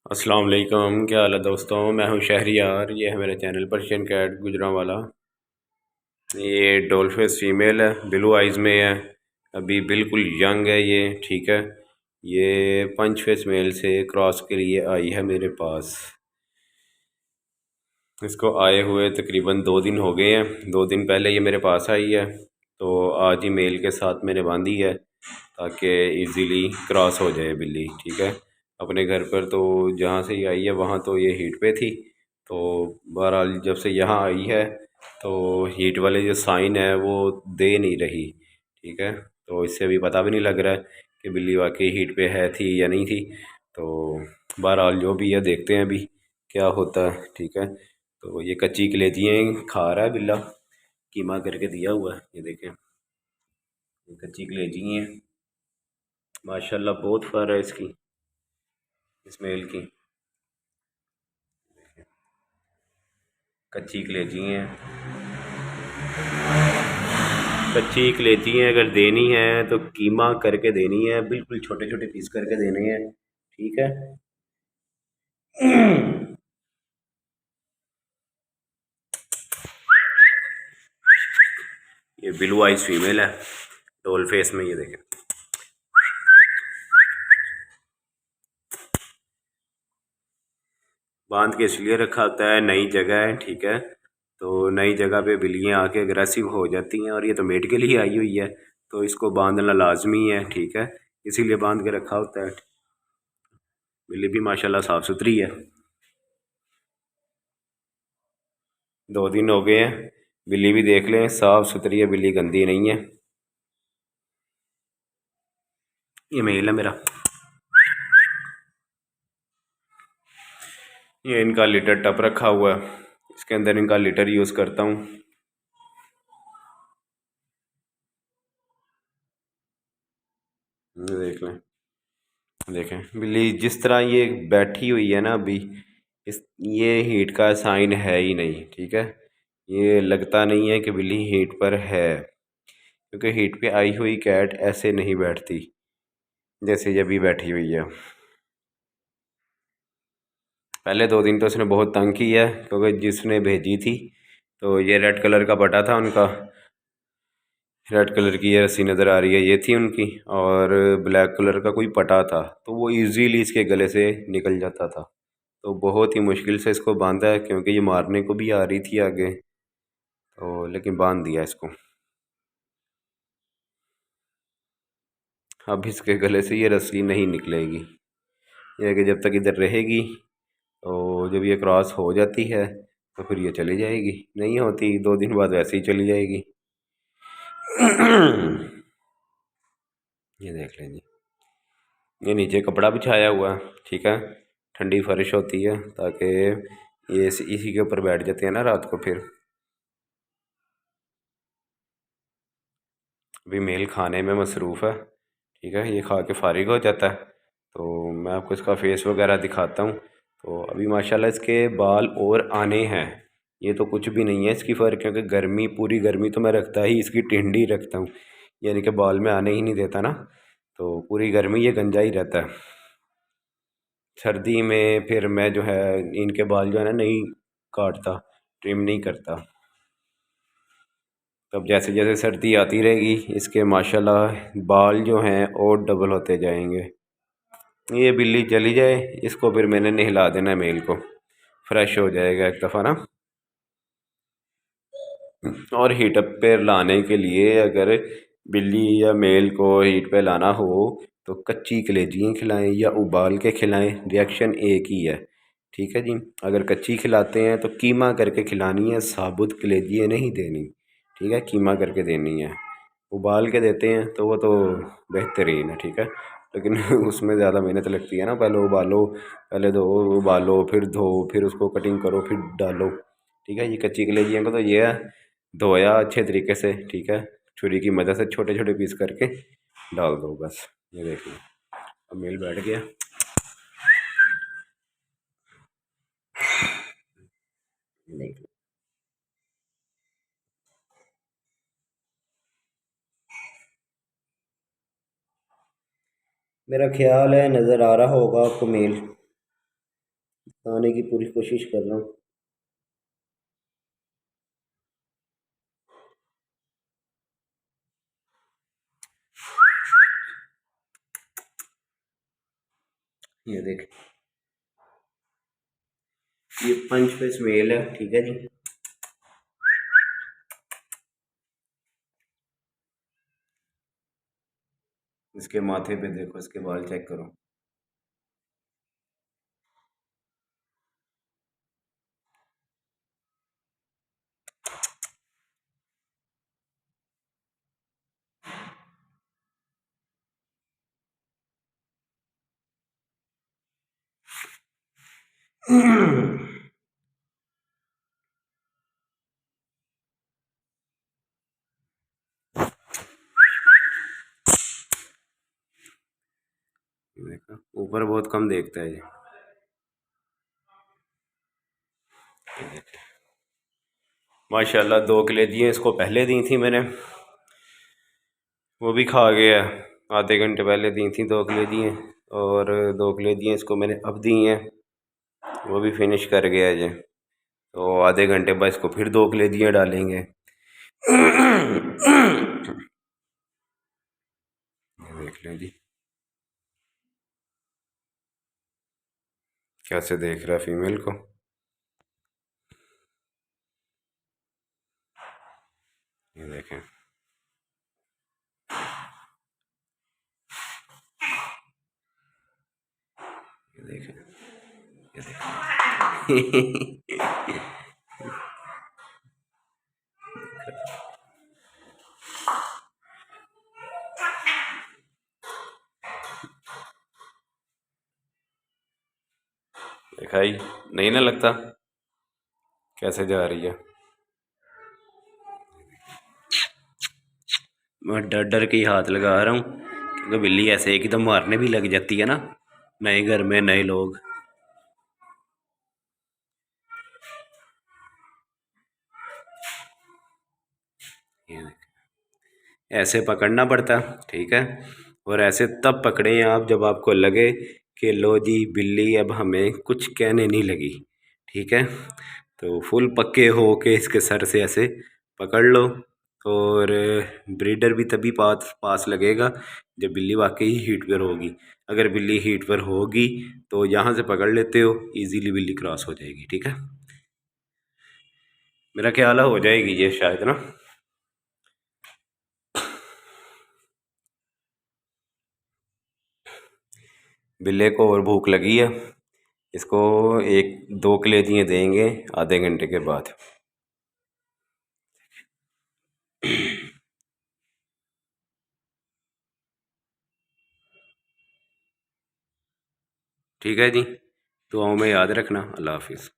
अस्सलाम वालेकुम, क्या हाल है दोस्तों। मैं हूं शहरियार। ये है मेरे चैनल पर्शियन कैट गुजरांवाला। ये डोल्फिस फीमेल है, ब्लू आइज़ में है। अभी बिल्कुल यंग है ये, ठीक है। ये पंच फेस मेल से क्रॉस के लिए आई है मेरे पास। इसको आए हुए तकरीबन 2 दिन हो गए हैं। 2 दिन पहले ये मेरे पास आई है, तो आज ही मेल के साथ मैंने बांधी है ताकि इजीली क्रॉस हो जाए बिल्ली, ठीक है। अपने घर पर तो जहाँ से ये आई है वहाँ तो ये हीट पे थी, तो बहरहाल जब से यहाँ आई है तो हीट वाले जो साइन है वो दे नहीं रही, ठीक है। तो इससे अभी पता भी नहीं लग रहा है कि बिल्ली वाकई हीट पे है थी या नहीं थी। तो बहरहाल जो भी है देखते हैं अभी क्या होता है, ठीक है। तो ये कच्ची कलेजियाँ खा रहा है बिल्ला, कीमा करके दिया हुआ है, ये देखें। ये कच्ची कलेजी हैं, माशाल्लाह बहुत फर है इसकी, इस मेल की। कच्ची कलेजी हैं, कच्ची कलेजी हैं। अगर देनी है तो कीमा करके देनी है, बिल्कुल छोटे छोटे पीस करके देने हैं, ठीक है। ये ब्लू आइज फीमेल है, डोल फेस में, ये देखें। बांध के इसलिए रखा होता है, नई जगह है, ठीक है। तो नई जगह पे बिल्लियाँ आके अग्रेसिव हो जाती हैं, और ये तो मेट के लिए आई हुई है, तो इसको बांधना लाजमी है, ठीक है। इसीलिए बांध के रखा होता है। बिल्ली भी माशाल्लाह साफ़ सुथरी है। 2 दिन हो गए हैं, बिल्ली भी देख लें, साफ़ सुथरी है बिल्ली, गंदी नहीं है। ये मेल है मेरा। ये इनका लिटर टप रखा हुआ है, इसके अंदर इनका लिटर यूज़ करता हूँ। ये देख लें, देखें बिल्ली जिस तरह ये बैठी हुई है ना अभी, इस ये हीट का साइन है ही नहीं, ठीक है। ये लगता नहीं है कि बिल्ली हीट पर है, क्योंकि हीट पे आई हुई कैट ऐसे नहीं बैठती जैसे ये अभी बैठी हुई है। पहले 2 दिन तो उसने बहुत तंग किया है, क्योंकि जिसने भेजी थी तो ये रेड कलर का बटा था उनका, रेड कलर की ये रस्सी नज़र आ रही है, ये थी उनकी। और ब्लैक कलर का कोई पटा था, तो वो इजीली इसके गले से निकल जाता था। तो बहुत ही मुश्किल से इसको बांधा है, क्योंकि ये मारने को भी आ रही थी आगे, तो लेकिन बांध दिया इसको। अब इसके गले से ये रस्सी नहीं निकलेगी, ये है कि जब तक इधर रहेगी, तो जब ये क्रॉस हो जाती है तो फिर ये चली जाएगी, नहीं होती 2 दिन बाद वैसे ही चली जाएगी। ये देख लें जी, ये नीचे कपड़ा बिछाया हुआ है, ठीक है। ठंडी फर्श होती है ताकि ये इसी के ऊपर बैठ जाते हैं ना रात को। फिर अभी मेल खाने में मसरूफ़ है, ठीक है। ये खा के फारिग हो जाता है, तो मैं आपको इसका फेस वगैरह दिखाता हूँ। तो अभी माशाल्लाह इसके बाल और आने हैं, ये तो कुछ भी नहीं है इसकी फ़र्क, क्योंकि गर्मी, पूरी गर्मी तो मैं रखता ही इसकी टिंडी रखता हूँ, यानी कि बाल में आने ही नहीं देता ना, तो पूरी गर्मी ये गंजा ही रहता है। सर्दी में फिर मैं जो है इनके बाल जो है ना नहीं काटता, ट्रिम नहीं करता। तब जैसे जैसे सर्दी आती रहेगी इसके माशाल्लाह बाल जो हैं और डबल होते जाएंगे। ये बिल्ली चली जाए, इसको फिर मैंने नहला देना है मेल को, फ्रेश हो जाएगा एक दफ़ा ना। और हीटअप पे लाने के लिए अगर बिल्ली या मेल को हीट पे लाना हो तो कच्ची कलेजियाँ खिलाएं या उबाल के खिलाएं, रिएक्शन एक ही है, ठीक है जी। अगर कच्ची खिलाते हैं तो कीमा करके खिलानी है, साबुत कलेजियाँ नहीं देनी, ठीक है, कीमा करके देनी है। उबाल के देते हैं तो वो तो बेहतरीन है, ठीक है। लेकिन उसमें ज़्यादा मेहनत लगती है ना, पहले उबालो, पहले धो, उबालो, फिर धो, फिर उसको कटिंग करो, फिर डालो, ठीक है। ये कच्ची कलेजियाँ को तो ये है, धोया अच्छे तरीके से, ठीक है, छुरी की मदद से छोटे छोटे पीस करके डाल दो बस। ये देखिए अब मेल बैठ गया। देख लो। मेरा ख्याल है नज़र आ रहा होगा आपको मेल। आने की पूरी कोशिश कर रहा हूँ। ये देख, ये पंच पे स्मेल है, ठीक है जी। इसके माथे पे देखो, इसके बाल चेक करो। देखा, ऊपर बहुत कम देखता है ये। माशाल्लाह 2 किले दिए इसको, पहले दी थी मैंने, वो भी खा गया। आधे घंटे पहले दी थी, 2 किले दिए। और 2 किले दिए इसको मैंने, अब दी हैं, वो भी फिनिश कर गया जी। तो आधे घंटे बाद इसको फिर 2 किले दिए डालेंगे। ये देख लें जी, कैसे देख रहा है फीमेल को। ये देखें, ये देखें, ये देखें। देखा ही नहीं ना लगता कैसे जा रही है। मैं डर डर के ही हाथ लगा रहा हूँ, क्योंकि बिल्ली ऐसे एकदम मारने भी लग जाती है ना, नए घर में नए लोग। ये देख, ऐसे पकड़ना पड़ता, ठीक है। और ऐसे तब पकड़ें आप जब आपको लगे कि लो जी बिल्ली अब हमें कुछ कहने नहीं लगी, ठीक है। तो फुल पक्के हो के इसके सर से ऐसे पकड़ लो। और ब्रीडर भी तभी पास पास लगेगा जब बिल्ली वाकई हीट पर होगी। अगर बिल्ली हीट पर होगी तो यहाँ से पकड़ लेते हो, इजीली बिल्ली क्रॉस हो जाएगी, ठीक है। मेरा ख्याल है हो जाएगी ये शायद ना। बिल्ले को और भूख लगी है, इसको 1-2 किले दिए देंगे आधे घंटे के बाद। ठीक है जी, दुआओं में याद रखना। अल्लाह हाफिज़।